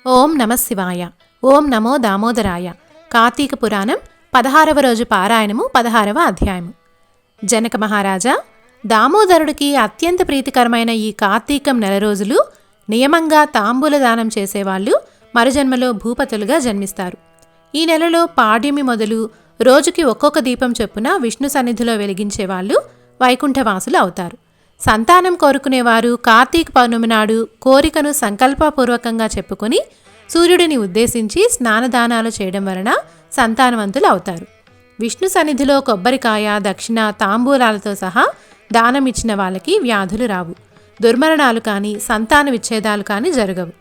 ఓం నమ శివాయ. ఓం నమో దామోదరాయ. కార్తీక పురాణం 16వ రోజు పారాయణము 16వ అధ్యాయము. జనక మహారాజా, దామోదరుడికి అత్యంత ప్రీతికరమైన ఈ కార్తీకం నెల రోజులు నియమంగా తాంబూల దానం చేసేవాళ్లు మరుజన్మలో భూపతులుగా జన్మిస్తారు. ఈ నెలలో పాడ్యమి మొదలు రోజుకి ఒక్కొక్క దీపం చొప్పున విష్ణు సన్నిధిలో వెలిగించేవాళ్లు వైకుంఠవాసులు అవుతారు. సంతానం కోరుకునేవారు కార్తీక పౌర్ణమి నాడు కోరికను సంకల్పపూర్వకంగా చెప్పుకొని సూర్యుడిని ఉద్దేశించి స్నానదానాలు చేయడం వలన సంతానవంతులు అవుతారు. విష్ణు సన్నిధిలో కొబ్బరికాయ, దక్షిణ, తాంబూలాలతో సహా దానం ఇచ్చిన వాళ్ళకి వ్యాధులు రావు, దుర్మరణాలు కానీ సంతాన విచ్ఛేదాలు కానీ జరగవు.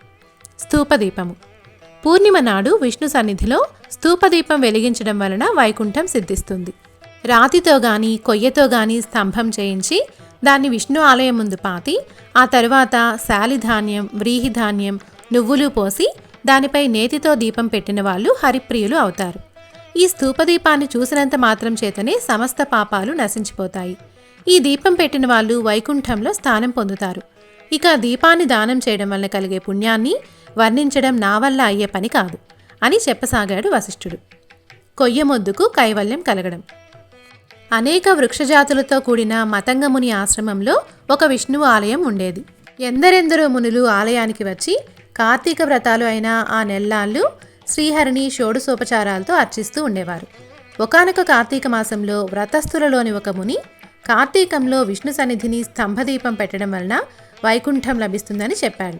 స్తూపదీపము. పూర్ణిమ నాడు విష్ణు సన్నిధిలో స్తూపదీపం వెలిగించడం వలన వైకుంఠం సిద్ధిస్తుంది. రాతితో గాని కొయ్యతో గాని స్తంభం చేయించి దాన్ని విష్ణు ఆలయం ముందు పాతి ఆ తరువాత శాలిధాన్యం, వ్రీహిధాన్యం, నువ్వులు పోసి దానిపై నేతితో దీపం పెట్టిన వాళ్ళు హరిప్రియులు అవుతారు. ఈ స్తూపదీపాన్ని చూసినంత మాత్రం చేతనే సమస్త పాపాలు నశించిపోతాయి. ఈ దీపం పెట్టిన వాళ్ళు వైకుంఠంలో స్థానం పొందుతారు. ఇక దీపాన్ని దానం చేయడం వల్ల కలిగే పుణ్యాన్ని వర్ణించడం నా వల్ల అయ్యే పని కాదు అని చెప్పసాగాడు వశిష్ఠుడు. కొయ్యమొద్దుకు కైవల్యం కలగడం. అనేక వృక్షజాతులతో కూడిన మతంగముని ఆశ్రమంలో ఒక విష్ణువు ఆలయం ఉండేది. ఎందరెందరో మునులు ఆలయానికి వచ్చి కార్తీక వ్రతాలు అయిన ఆ నెల్లాళ్ళు శ్రీహరిని షోడశోపచారాలతో అర్చిస్తూ ఉండేవారు. ఒకానొక కార్తీక మాసంలో వ్రతస్థులలోని ఒక ముని కార్తీకంలో విష్ణు సన్నిధిని స్తంభదీపం పెట్టడం వలన వైకుంఠం లభిస్తుందని చెప్పాడు.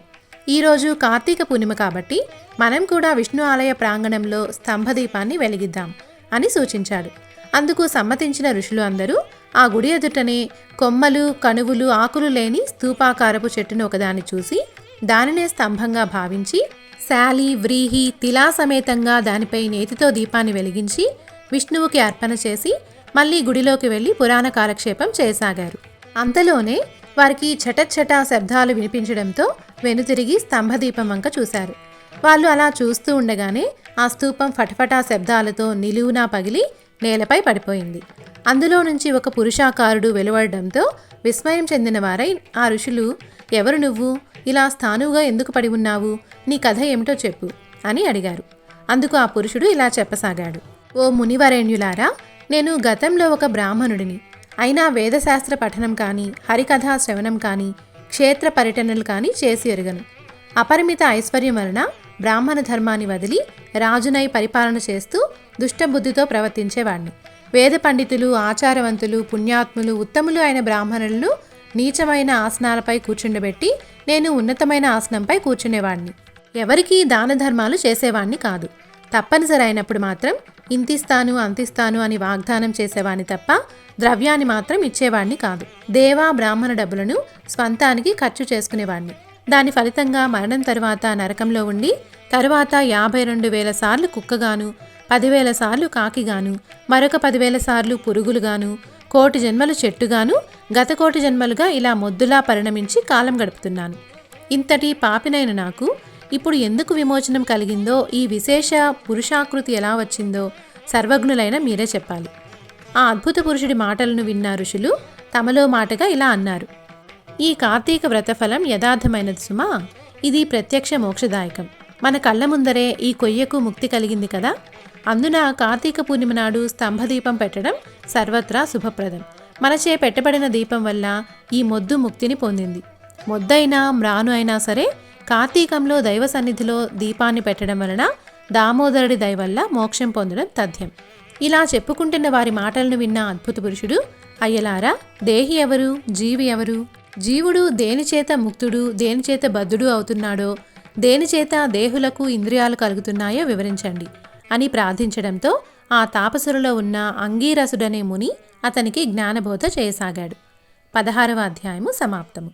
ఈరోజు కార్తీక పూర్ణిమ కాబట్టి మనం కూడా విష్ణు ఆలయ ప్రాంగణంలో స్తంభదీపాన్ని వెలిగిద్దాం అని సూచించాడు. అందుకు సమ్మతించిన ఋషులు అందరూ ఆ గుడి ఎదుటనే కొమ్మలు, కణువులు, ఆకులు లేని స్తూపాకారపు చెట్టును ఒకదాన్ని చూసి దానినే స్తంభంగా భావించి శాలి, వ్రీహి, తిలా సమేతంగా దానిపై నేతితో దీపాన్ని వెలిగించి విష్ణువుకి అర్పణ చేసి మళ్లీ గుడిలోకి వెళ్లి పురాణ కాలక్షేపం చేయసాగారు. అంతలోనే వారికి చటచ్చటా శబ్దాలు వినిపించడంతో వెనుతిరిగి స్తంభదీపం వంక చూశారు. వాళ్ళు అలా చూస్తూ ఉండగానే ఆ స్తూపం ఫటఫటా శబ్దాలతో నిలువునా పగిలి నేలపై పడిపోయింది. అందులో నుంచి ఒక పురుషాకారుడు వెలువడడంతో విస్మయం చెందిన వారై ఆ ఋషులు, ఎవరు నువ్వు? ఇలా స్థానువుగా ఎందుకు పడి ఉన్నావు? నీ కథ ఏమిటో చెప్పు అని అడిగారు. అందుకు ఆ పురుషుడు ఇలా చెప్పసాగాడు. ఓ మునివరేణ్యులారా, నేను గతంలో ఒక బ్రాహ్మణుడిని. అయినా వేదశాస్త్ర పఠనం కానీ, హరికథా శ్రవణం కానీ, క్షేత్ర పర్యటనలు కానీ చేసి ఎరుగను. అపరిమిత ఐశ్వర్యం వలన బ్రాహ్మణ ధర్మాన్ని వదిలి రాజునై పరిపాలన చేస్తూ దుష్టబుద్ధితో ప్రవర్తించేవాణ్ణి. వేద పండితులు, ఆచారవంతులు, పుణ్యాత్ములు, ఉత్తములు అయిన బ్రాహ్మణులను నీచమైన ఆసనాలపై కూర్చుండబెట్టి నేను ఉన్నతమైన ఆసనంపై కూర్చునేవాణ్ణి. ఎవరికీ దాన ధర్మాలు చేసేవాణ్ణి కాదు. తప్పనిసరి అయినప్పుడు మాత్రం ఇంతిస్తాను అంతిస్తాను అని వాగ్దానం చేసేవాణ్ణి తప్ప ద్రవ్యాన్ని మాత్రం ఇచ్చేవాణ్ణి కాదు. దేవా బ్రాహ్మణ డబ్బులను స్వంతానికి ఖర్చు చేసుకునేవాణ్ణి. దాని ఫలితంగా మరణం తరువాత నరకంలో ఉండి తరువాత 52,000 సార్లు కుక్కగాను, 10,000 సార్లు కాకిగాను, మరొక 10,000 సార్లు పురుగులుగాను, 1,000,000 జన్మలు చెట్టుగాను, గత 1,000,000 జన్మలుగా ఇలా మొద్దులా పరిణమించి కాలం గడుపుతున్నాను. ఇంతటి పాపినైన నాకు ఇప్పుడు ఎందుకు విమోచనం కలిగిందో, ఈ విశేష పురుషాకృతి ఎలా వచ్చిందో సర్వజ్ఞులైన మీరే చెప్పాలి. ఆ అద్భుత పురుషుడి మాటలను విన్న ఋషులు తమలో మాటగా ఇలా అన్నారు. ఈ కార్తీక వ్రతఫలం యథార్థమైనది సుమా. ఇది ప్రత్యక్ష మోక్షదాయకం. మన కళ్ళ ముందరే ఈ కొయ్యకు ముక్తి కలిగింది కదా. అందున కార్తీక పూర్ణిమ నాడు స్తంభదీపం పెట్టడం సర్వత్రా శుభప్రదం. మనచే పెట్టబడిన దీపం వల్ల ఈ మొద్దు ముక్తిని పొందింది. మొద్దైనా మ్రాను అయినా సరే కార్తీకంలో దైవ సన్నిధిలో దీపాన్ని పెట్టడం వలన దామోదరుడి దయ వల్ల మోక్షం పొందడం తథ్యం. ఇలా చెప్పుకుంటున్న వారి మాటలను విన్న అద్భుత పురుషుడు, అయ్యలారా, దేహి ఎవరు, జీవి ఎవరు? జీవుడు దేనిచేత ముక్తుడు, దేనిచేత బద్ధుడు అవుతున్నాడో, దేనిచేత దేహులకు ఇంద్రియాలు కలుగుతున్నాయో వివరించండి అని ప్రార్థించడంతో ఆ తాపసులలో ఉన్న అంగీరసుడనే ముని అతనికి జ్ఞానబోధ చేయసాగాడు. 16వ అధ్యాయము సమాప్తము.